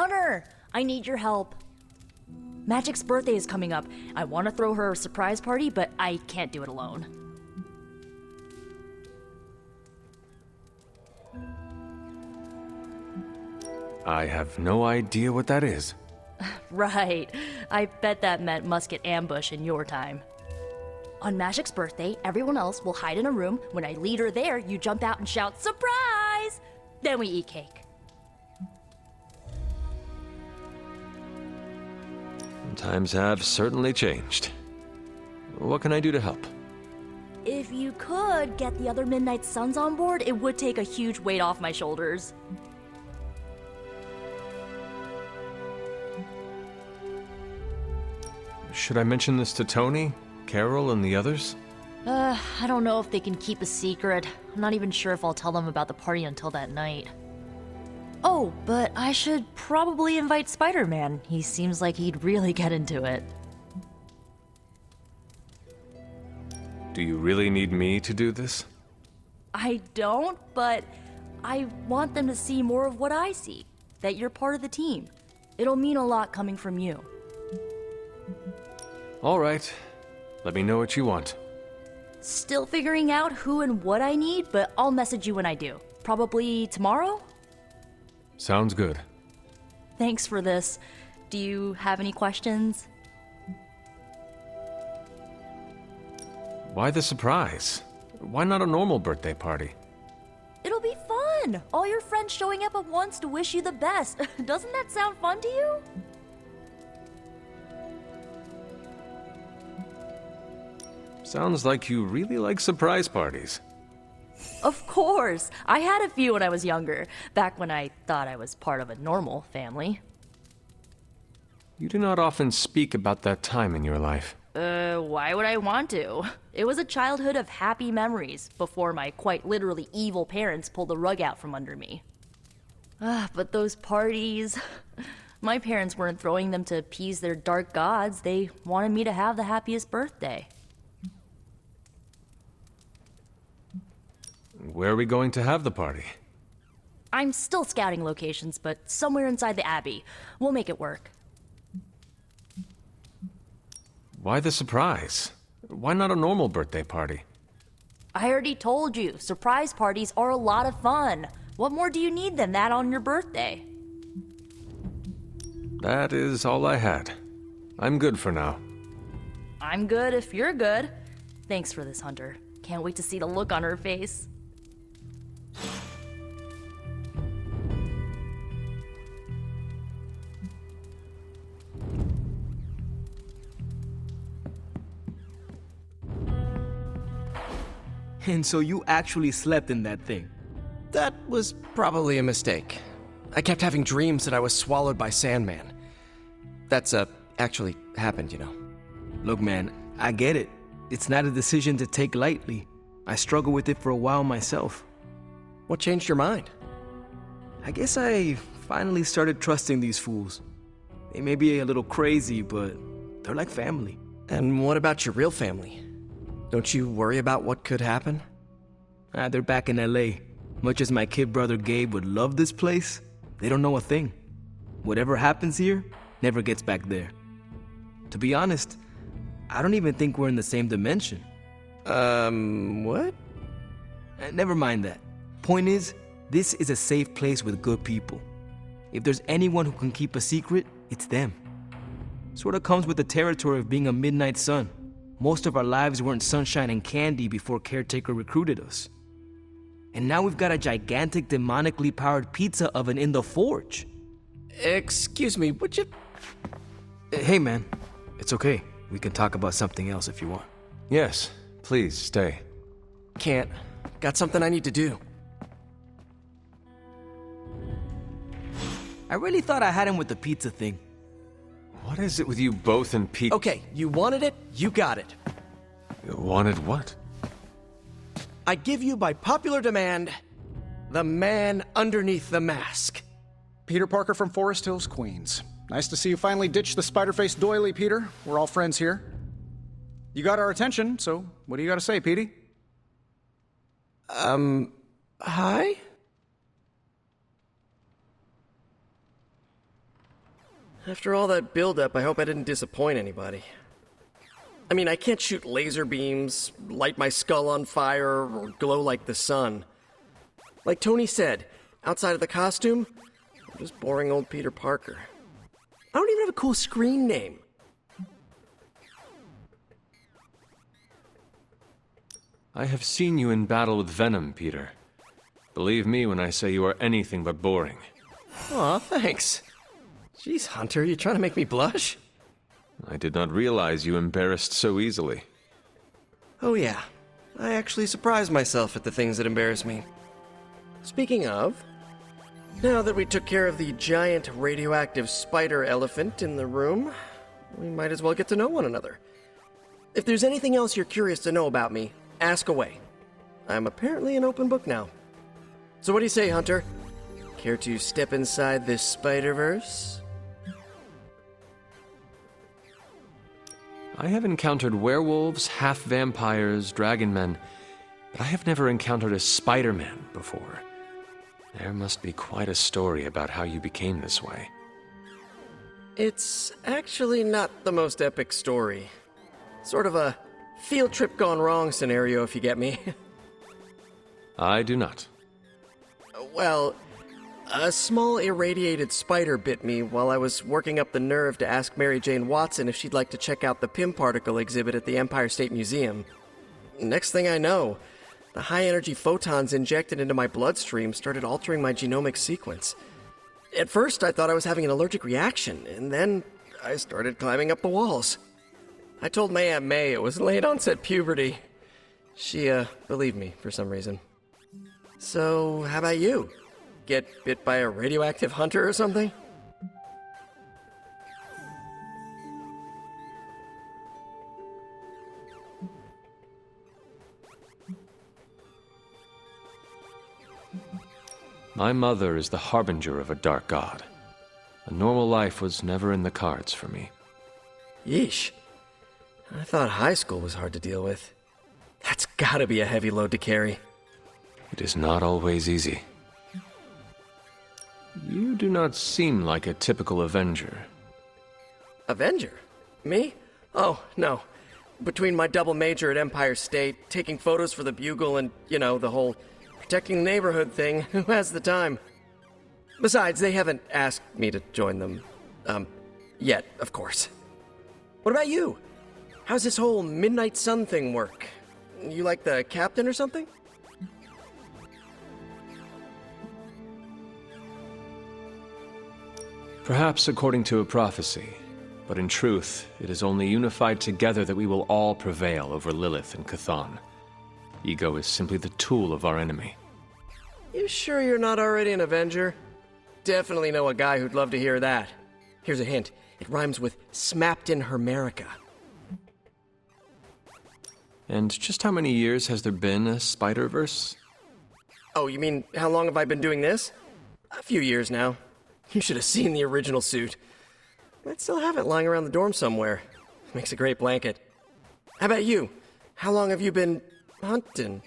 Hunter, I need your help. Magic's birthday is coming up. I want to throw her a surprise party, but I can't do it alone. I have no idea what that is. Right. I bet that meant musket ambush in your time. On Magic's birthday, everyone else will hide in a room. When I lead her there, you jump out and shout, "Surprise!" Then we eat cake. Times have certainly changed. What can I do to help? If you could get the other Midnight Suns on board, it would take a huge weight off my shoulders. Should I mention this to Tony, Carol, and the others? I don't know if they can keep a secret. I'm not even sure if I'll tell them about the party until that night. Oh, but I should probably invite Spider-Man. He seems like he'd really get into it. Do you really need me to do this? I don't, but I want them to see more of what I see. That you're part of the team. It'll mean a lot coming from you. All right. Let me know what you want. Still figuring out who and what I need, but I'll message you when I do. Probably tomorrow? Sounds good. Thanks for this. Do you have any questions? Why the surprise? Why not a normal birthday party? It'll be fun! All your friends showing up at once to wish you the best. Doesn't that sound fun to you? Sounds like you really like surprise parties. Of course! I had a few when I was younger, back when I thought I was part of a normal family. You do not often speak about that time in your life. Why would I want to? It was a childhood of happy memories, before my quite literally evil parents pulled the rug out from under me. But those parties... My parents weren't throwing them to appease their dark gods, they wanted me to have the happiest birthday. Where are we going to have the party? I'm still scouting locations, but somewhere inside the Abbey. We'll make it work. Why the surprise? Why not a normal birthday party? I already told you, surprise parties are a lot of fun. What more do you need than that on your birthday? That is all I had. I'm good for now. I'm good if you're good. Thanks for this, Hunter. Can't wait to see the look on her face. And so you actually slept in that thing? That was probably a mistake. I kept having dreams that I was swallowed by Sandman. That's, actually happened, you know. Look, man, I get it. It's not a decision to take lightly. I struggled with it for a while myself. What changed your mind? I guess I finally started trusting these fools. They may be a little crazy, but they're like family. And what about your real family? Don't you worry about what could happen? They're back in LA. Much as my kid brother Gabe would love this place, they don't know a thing. Whatever happens here never gets back there. To be honest, I don't even think we're in the same dimension. What? Never mind that. Point is, this is a safe place with good people. If there's anyone who can keep a secret, it's them. Sorta comes with the territory of being a Midnight Sun. Most of our lives weren't sunshine and candy before Caretaker recruited us. And now we've got a gigantic demonically powered pizza oven in the forge. Excuse me, would you... Hey man, it's okay. We can talk about something else if you want. Yes, please stay. Can't. Got something I need to do. I really thought I had him with the pizza thing. What is it with you both and Pete? Okay, you wanted it, you got it. You wanted what? I give you by popular demand, the man underneath the mask. Peter Parker from Forest Hills, Queens. Nice to see you finally ditched the spider-faced doily, Peter. We're all friends here. You got our attention, so what do you got to say, Petey? Hi? After all that build-up, I hope I didn't disappoint anybody. I mean, I can't shoot laser beams, light my skull on fire, or glow like the sun. Like Tony said, outside of the costume, I'm just boring old Peter Parker. I don't even have a cool screen name. I have seen you in battle with Venom, Peter. Believe me when I say you are anything but boring. Aw, thanks. Jeez, Hunter, you trying to make me blush? I did not realize you embarrassed so easily. Oh yeah, I actually surprise myself at the things that embarrass me. Speaking of, now that we took care of the giant radioactive spider elephant in the room, we might as well get to know one another. If there's anything else you're curious to know about me, ask away. I'm apparently an open book now. So what do you say, Hunter? Care to step inside this Spider-Verse? I have encountered werewolves, half-vampires, dragon men, but I have never encountered a Spider-Man before. There must be quite a story about how you became this way. It's actually not the most epic story. Sort of a field trip gone wrong scenario, if you get me. I do not. Well, a small irradiated spider bit me while I was working up the nerve to ask Mary Jane Watson if she'd like to check out the Pym particle exhibit at the Empire State Museum. Next thing I know, the high-energy photons injected into my bloodstream started altering my genomic sequence. At first, I thought I was having an allergic reaction, and then I started climbing up the walls. I told my Aunt May it was late-onset puberty. She, believed me for some reason. So, how about you? Get bit by a radioactive hunter or something? My mother is the harbinger of a dark god. A normal life was never in the cards for me. Yeesh. I thought high school was hard to deal with. That's gotta be a heavy load to carry. It is not always easy. You do not seem like a typical Avenger. Avenger? Me? Oh, no. Between my double major at Empire State, taking photos for the Bugle, and, the whole protecting the neighborhood thing, who has the time? Besides, they haven't asked me to join them. Yet, of course. What about you? How's this whole Midnight Sun thing work? You like the captain or something? Perhaps according to a prophecy, but in truth, it is only unified together that we will all prevail over Lilith and Chthon. Ego is simply the tool of our enemy. You sure you're not already an Avenger? Definitely know a guy who'd love to hear that. Here's a hint. It rhymes with smapped in Hermerica. And just how many years has there been a Spider-Verse? Oh, you mean how long have I been doing this? A few years now. You should have seen the original suit. I still have it lying around the dorm somewhere. Makes a great blanket. How about you? How long have you been hunting?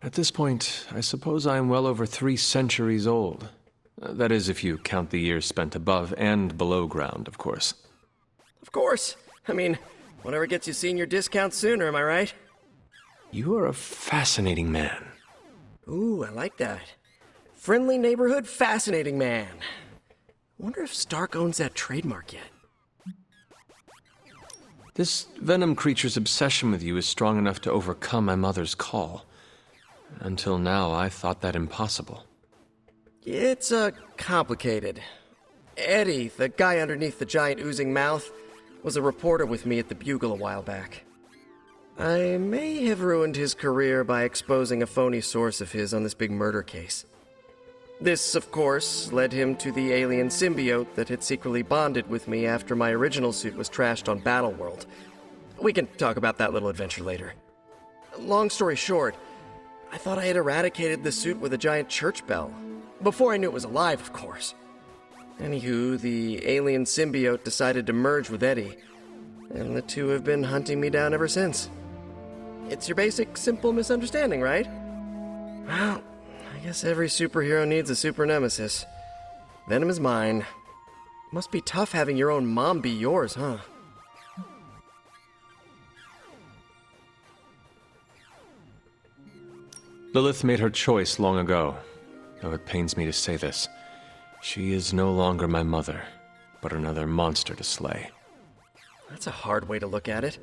At this point, I suppose I am well over 3 centuries old. That is, if you count the years spent above and below ground, of course. Of course. I mean, whatever gets you senior discount sooner, am I right? You are a fascinating man. Ooh, I like that. Friendly neighborhood, fascinating man. Wonder if Stark owns that trademark yet. This Venom creature's obsession with you is strong enough to overcome my mother's call. Until now, I thought that impossible. It's, complicated. Eddie, the guy underneath the giant oozing mouth, was a reporter with me at the Bugle a while back. I may have ruined his career by exposing a phony source of his on this big murder case. This, of course, led him to the alien symbiote that had secretly bonded with me after my original suit was trashed on Battleworld. We can talk about that little adventure later. Long story short, I thought I had eradicated the suit with a giant church bell. Before I knew it was alive, of course. Anywho, the alien symbiote decided to merge with Eddie, and the two have been hunting me down ever since. It's your basic, simple misunderstanding, right? Well, I guess every superhero needs a super nemesis. Venom is mine. Must be tough having your own mom be yours, huh? Lilith made her choice long ago, though it pains me to say this. She is no longer my mother, but another monster to slay. That's a hard way to look at it.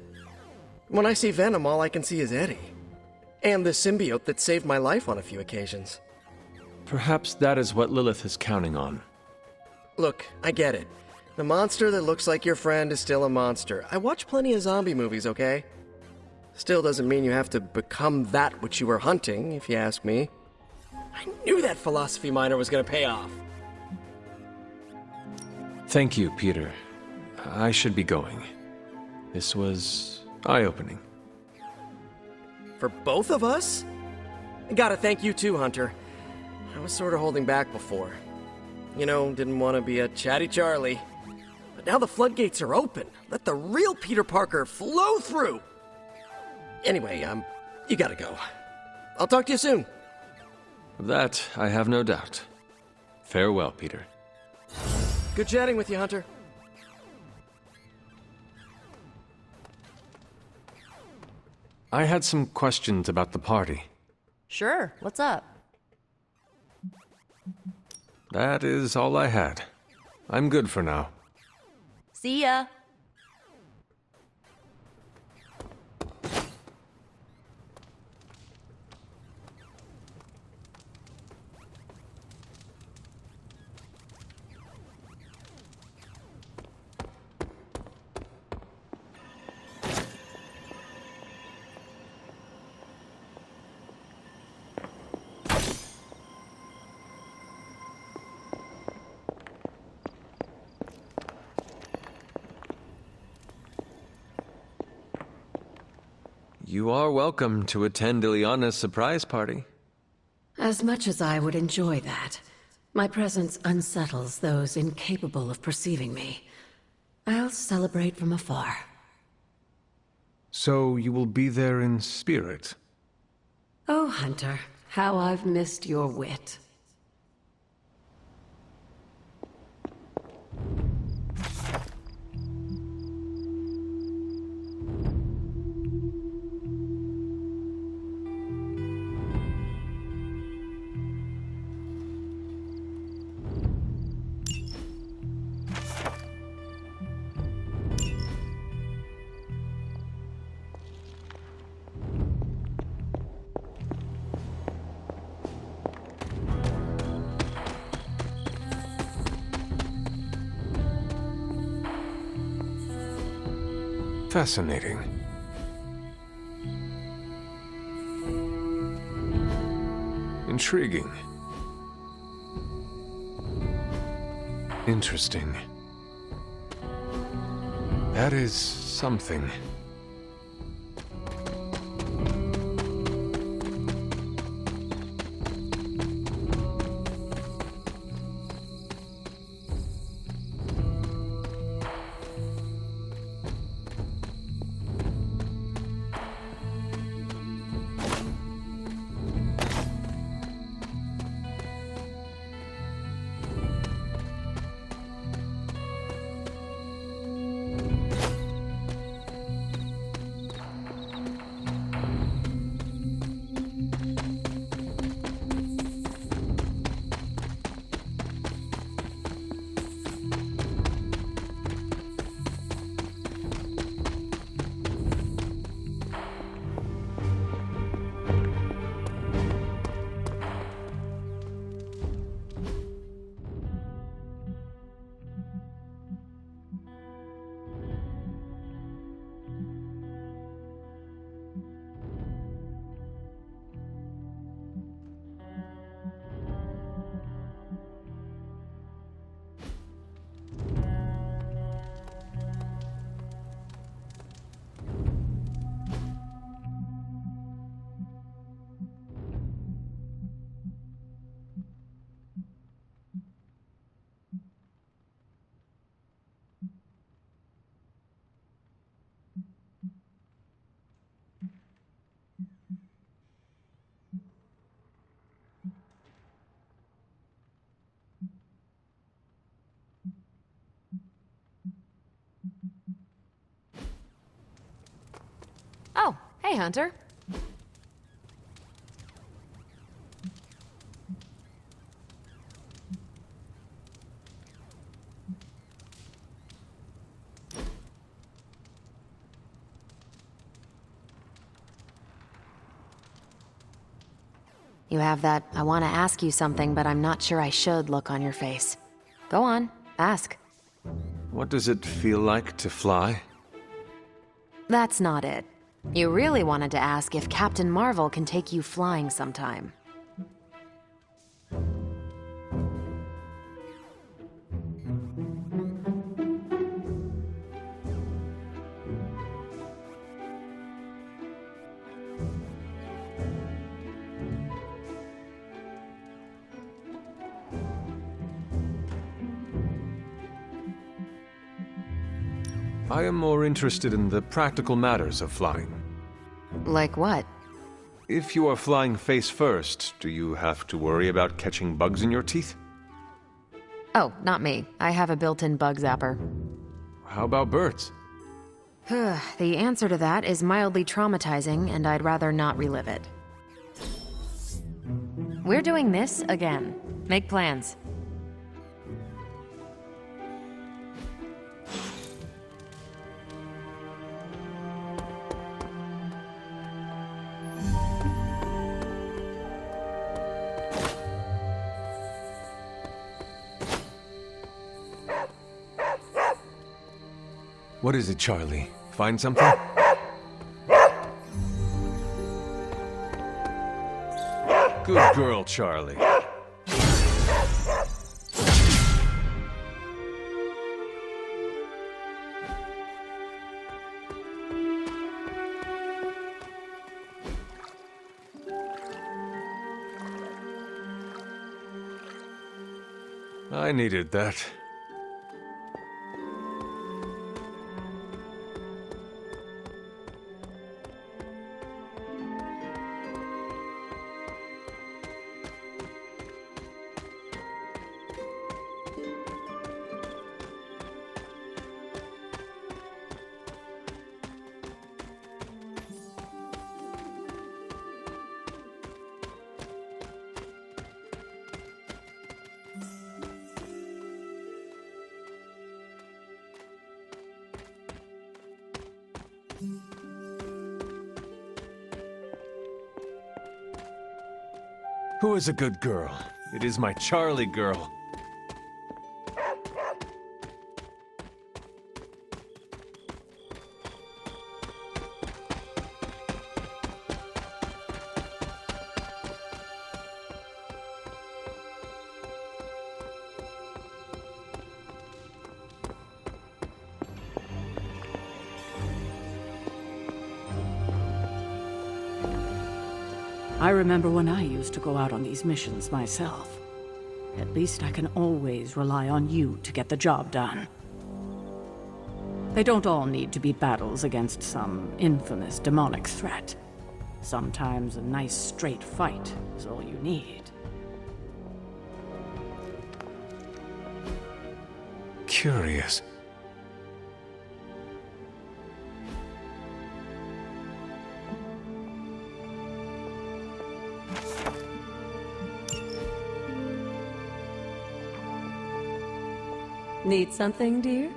When I see Venom, all I can see is Eddie. And the symbiote that saved my life on a few occasions. Perhaps that is what Lilith is counting on. Look, I get it. The monster that looks like your friend is still a monster. I watch plenty of zombie movies, okay? Still doesn't mean you have to become that which you were hunting, if you ask me. I knew that philosophy minor was gonna pay off. Thank you, Peter. I should be going. This was eye-opening. For both of us? Gotta thank you too, Hunter. I was sort of holding back before. You know, didn't want to be a chatty Charlie. But now the floodgates are open. Let the real Peter Parker flow through! Anyway, you gotta go. I'll talk to you soon. Of that, I have no doubt. Farewell, Peter. Good chatting with you, Hunter. I had some questions about the party. Sure, what's up? That is all I had. I'm good for now. See ya. You are welcome to attend Ileana's surprise party. As much as I would enjoy that, my presence unsettles those incapable of perceiving me. I'll celebrate from afar. So you will be there in spirit? Oh, Hunter, how I've missed your wit. Fascinating. Intriguing. Interesting. That is something. Hey, Hunter. You have that I want to ask you something, but I'm not sure I should look on your face. Go on, ask. What does it feel like to fly? That's not it. You really wanted to ask if Captain Marvel can take you flying sometime. I am more interested in the practical matters of flying. Like what? If you are flying face first, do you have to worry about catching bugs in your teeth? Oh, not me. I have a built-in bug zapper. How about birds? The answer to that is mildly traumatizing, and I'd rather not relive it. We're doing this again. Make plans. What is it, Charlie? Find something? Good girl, Charlie. I needed that. Who is a good girl? It is my Charlie girl. I remember when I used to go out on these missions myself. At least I can always rely on you to get the job done. They don't all need to be battles against some infamous demonic threat. Sometimes a nice straight fight is all you need. Curious. Need something, dear?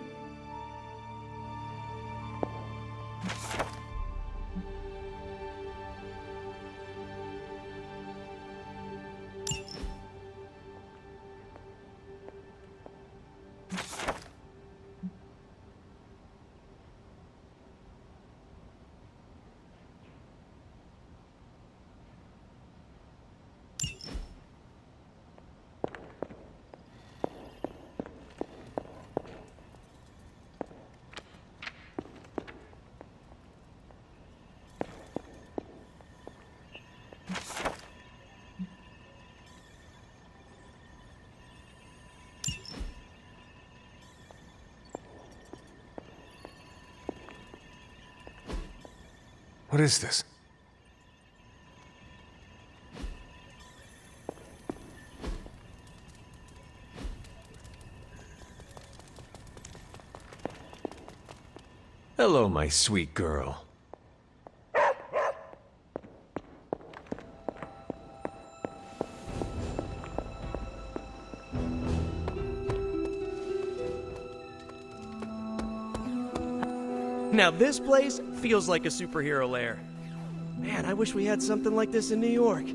What is this? Hello, my sweet girl. Now this place feels like a superhero lair. Man, I wish we had something like this in New York.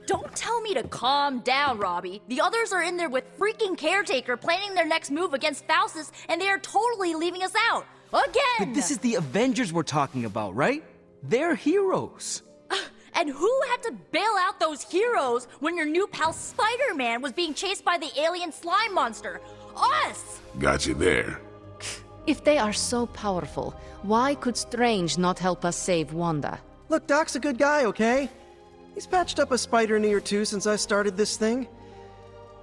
Don't tell me to calm down, Robbie. The others are in there with freaking Caretaker planning their next move against Faustus, and they are totally leaving us out. Again! But this is the Avengers we're talking about, right? They're heroes. And who had to bail out those heroes when your new pal Spider-Man was being chased by the alien slime monster? Us! Got you there. If they are so powerful, why could Strange not help us save Wanda? Look, Doc's a good guy, okay? He's patched up a spider knee or two since I started this thing.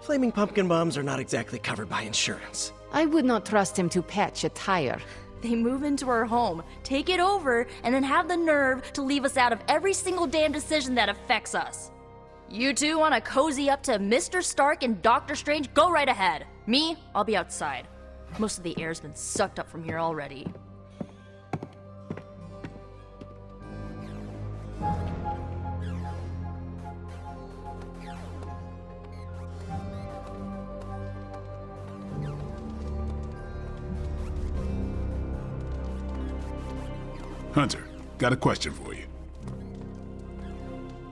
Flaming pumpkin bombs are not exactly covered by insurance. I would not trust him to patch a tire. They move into our home, take it over, and then have the nerve to leave us out of every single damn decision that affects us. You two want to cozy up to Mr. Stark and Doctor Strange? Go right ahead. Me, I'll be outside. Most of the air's been sucked up from here already. Hunter, got a question for you.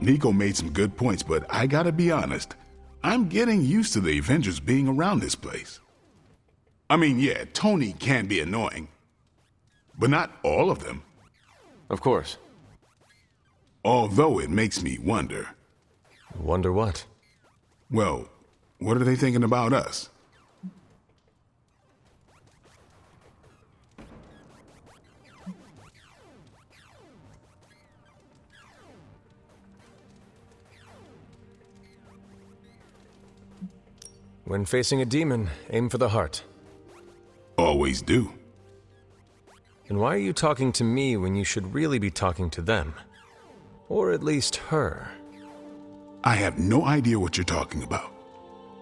Nico made some good points, but I gotta be honest. I'm getting used to the Avengers being around this place. I mean, yeah, Tony can be annoying, but not all of them. Of course. Although it makes me wonder. Wonder what? Well, what are they thinking about us? When facing a demon, aim for the heart. Always do. And why are you talking to me when you should really be talking to them? Or at least her? I have no idea what you're talking about.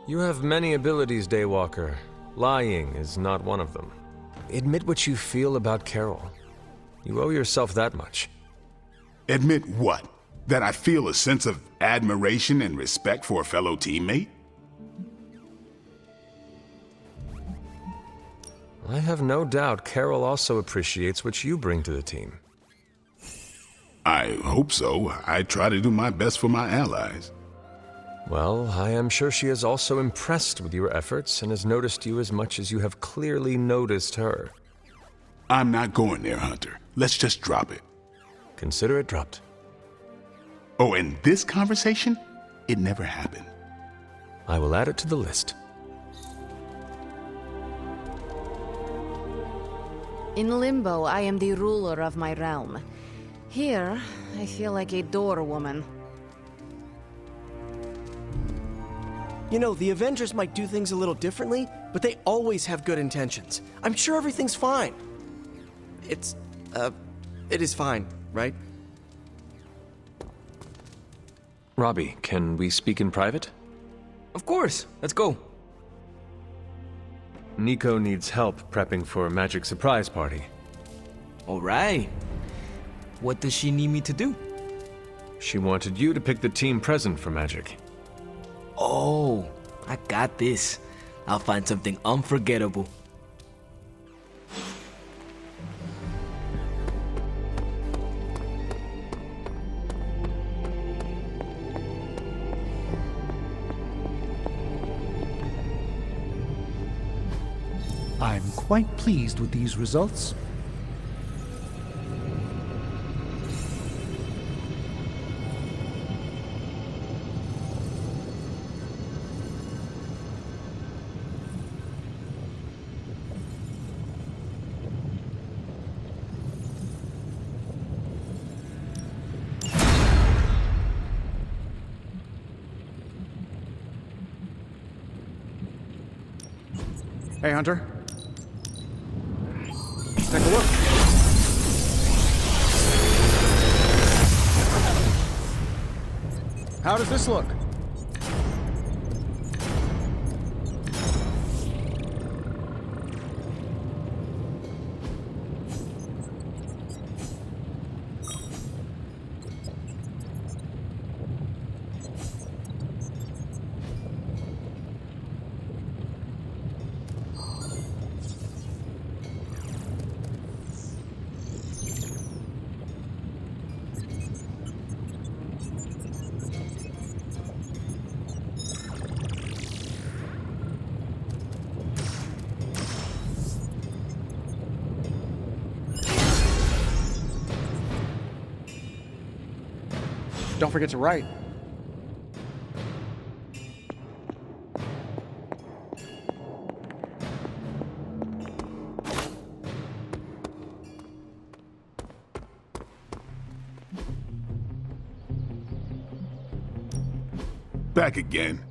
You have many abilities, Daywalker. Lying is not one of them. Admit what you feel about Carol. You owe yourself that much. Admit what? That I feel a sense of admiration and respect for a fellow teammate? I have no doubt Carol also appreciates what you bring to the team. I hope so. I try to do my best for my allies. Well, I am sure she is also impressed with your efforts and has noticed you as much as you have clearly noticed her. I'm not going there, Hunter. Let's just drop it. Consider it dropped. Oh, and this conversation? It never happened. I will add it to the list. In Limbo, I am the ruler of my realm. Here, I feel like a door woman. You know, the Avengers might do things a little differently, but they always have good intentions. I'm sure everything's fine. It is fine, right? Robbie, can we speak in private? Of course, let's go. Nico needs help prepping for a magic surprise party. All right. What does she need me to do? She wanted you to pick the team present for magic. Oh, I got this. I'll find something unforgettable. I'm quite pleased with these results. Hey, Hunter. Take a look. How does this look? Don't forget to write. Back again.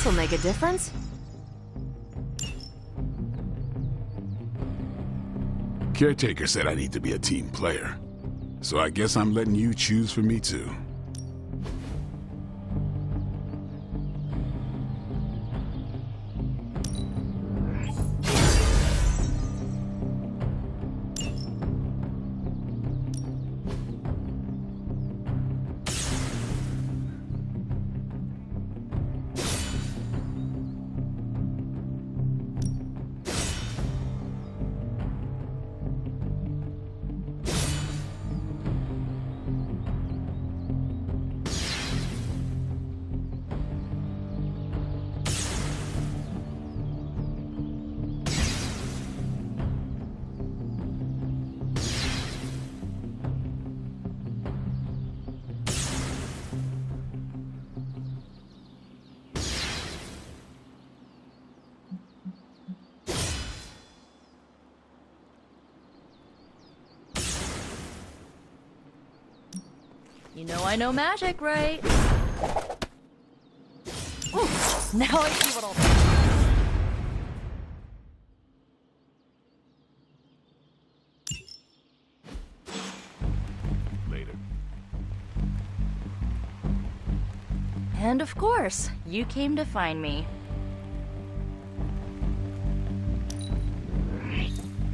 This'll make a difference. Caretaker said I need to be a team player. So I guess I'm letting you choose for me too. You know I know magic, right? Ooh, now I see what I'll do. Later. And of course, you came to find me.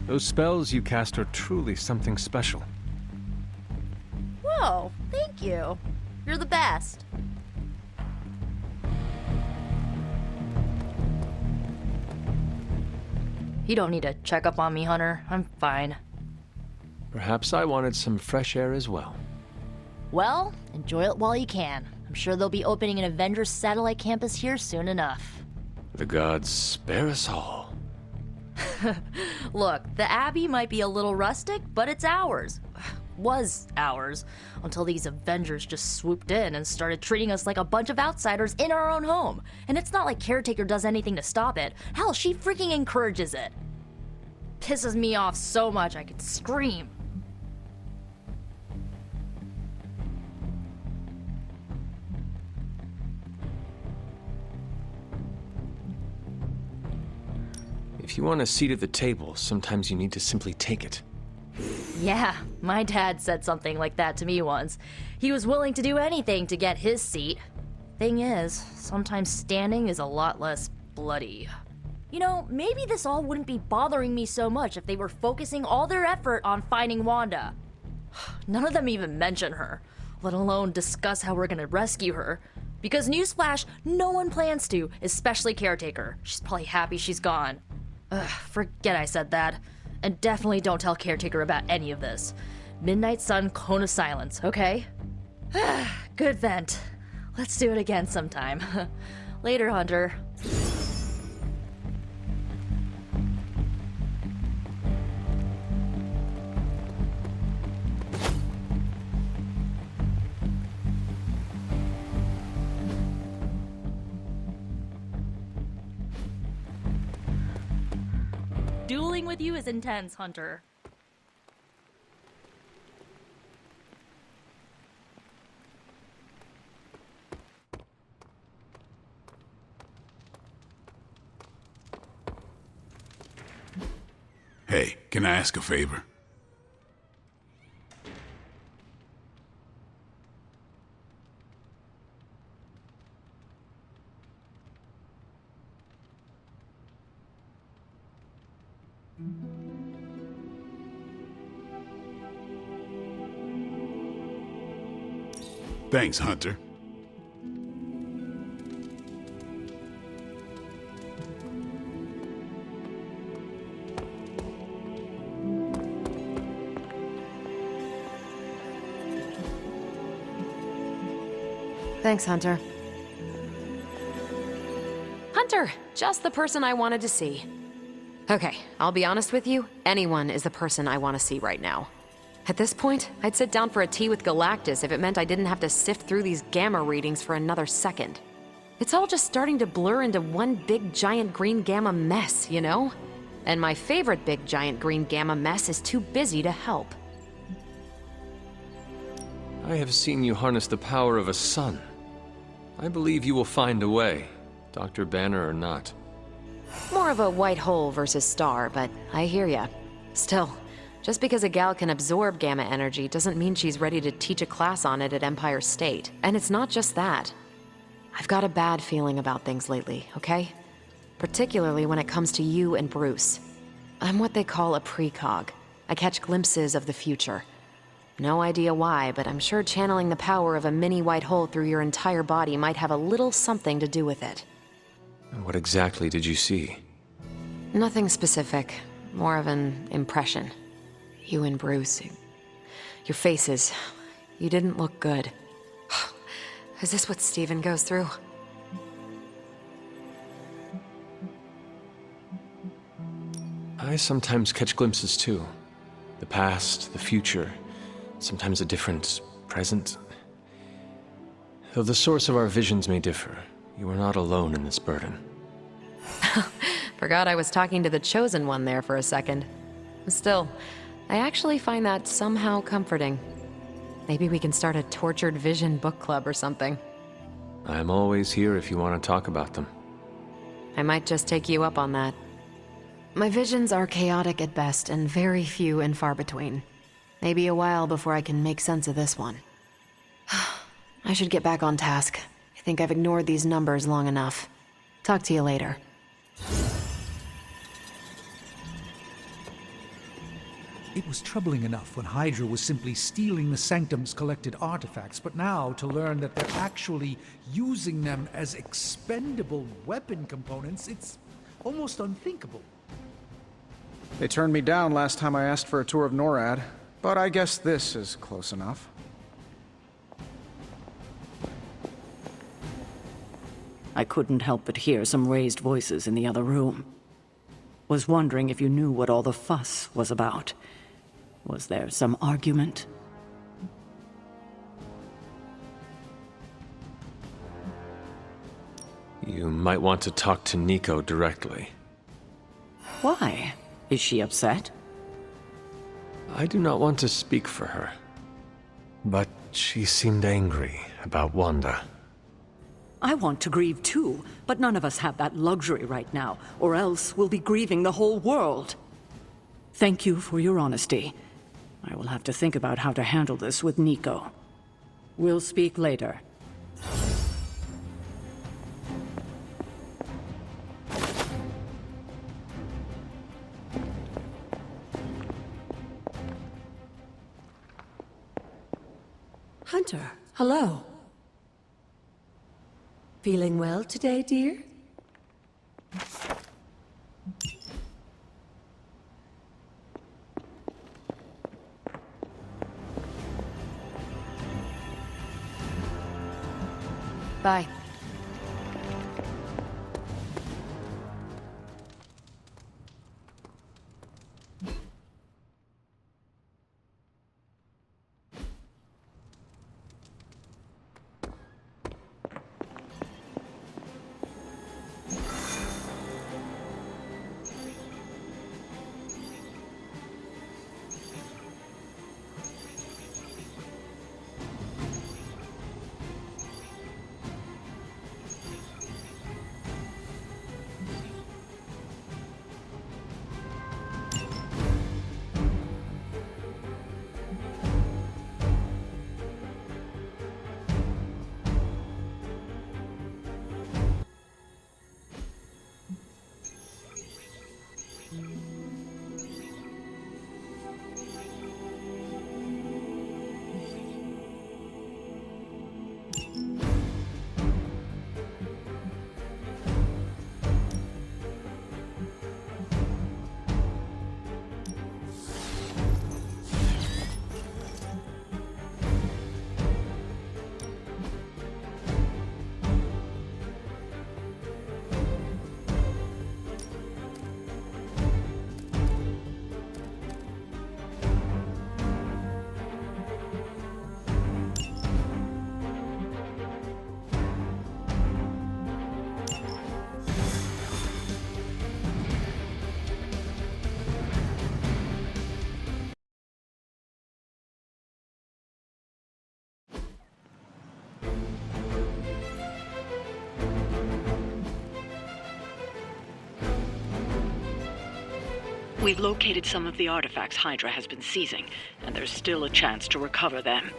Those spells you cast are truly something special. Whoa, thank you. You're the best. You don't need to check up on me, Hunter. I'm fine. Perhaps I wanted some fresh air as well. Well, enjoy it while you can. I'm sure they'll be opening an Avengers satellite campus here soon enough. The gods spare us all. Look, the Abbey might be a little rustic, but it's ours. Was ours. Until these Avengers just swooped in and started treating us like a bunch of outsiders in our own home. And it's not like Caretaker does anything to stop it. Hell, she freaking encourages it. Pisses me off so much I could scream. If you want a seat at the table, sometimes you need to simply take it. Yeah, my dad said something like that to me once. He was willing to do anything to get his seat. Thing is, sometimes standing is a lot less bloody. You know, maybe this all wouldn't be bothering me so much if they were focusing all their effort on finding Wanda. None of them even mention her, let alone discuss how we're gonna rescue her. Because newsflash, no one plans to, especially Caretaker. She's probably happy she's gone. Ugh, forget I said that. And definitely don't tell Caretaker about any of this. Midnight Sun, Cone of Silence, okay? Good vent. Let's do it again sometime. Later, Hunter. Dueling with you is intense, Hunter. Hey, can I ask a favor? Thanks, Hunter. Thanks, Hunter. Hunter, just the person I wanted to see. Okay, I'll be honest with you, anyone is the person I want to see right now. At this point, I'd sit down for a tea with Galactus if it meant I didn't have to sift through these gamma readings for another second. It's all just starting to blur into one big giant green gamma mess, you know? And my favorite big giant green gamma mess is too busy to help. I have seen you harness the power of a sun. I believe you will find a way. Dr. Banner or not. More of a white hole versus star, but I hear ya. Still, just because a gal can absorb gamma energy doesn't mean she's ready to teach a class on it at Empire State. And it's not just that. I've got a bad feeling about things lately, okay? Particularly when it comes to you and Bruce. I'm what they call a precog. I catch glimpses of the future. No idea why, but I'm sure channeling the power of a mini white hole through your entire body might have a little something to do with it. What exactly did you see? Nothing specific. More of an impression. You and Bruce. Your faces. You didn't look good. Is this what Steven goes through? I sometimes catch glimpses too. The past, the future, sometimes a different present. Though the source of our visions may differ, you are not alone in this burden. Forgot I was talking to the Chosen One there for a second. Still, I actually find that somehow comforting. Maybe we can start a Tortured Vision book club or something. I'm always here if you want to talk about them. I might just take you up on that. My visions are chaotic at best and very few and far between. Maybe a while before I can make sense of this one. I should get back on task. I think I've ignored these numbers long enough. Talk to you later. It was troubling enough when Hydra was simply stealing the Sanctum's collected artifacts, but now to learn that they're actually using them as expendable weapon components, it's almost unthinkable. They turned me down last time I asked for a tour of NORAD, but I guess this is close enough. I couldn't help but hear some raised voices in the other room. Was wondering if you knew what all the fuss was about. Was there some argument? You might want to talk to Nico directly. Why? Is she upset? I do not want to speak for her. But she seemed angry about Wanda. I want to grieve too, but none of us have that luxury right now, or else we'll be grieving the whole world. Thank you for your honesty. I will have to think about how to handle this with Nico. We'll speak later. Hunter, hello. Feeling well today, dear? Bye. We've located some of the artifacts Hydra has been seizing, and there's still a chance to recover them.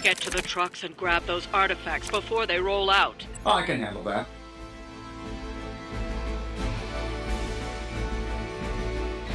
Get to the trucks and grab those artifacts before they roll out. I can handle that.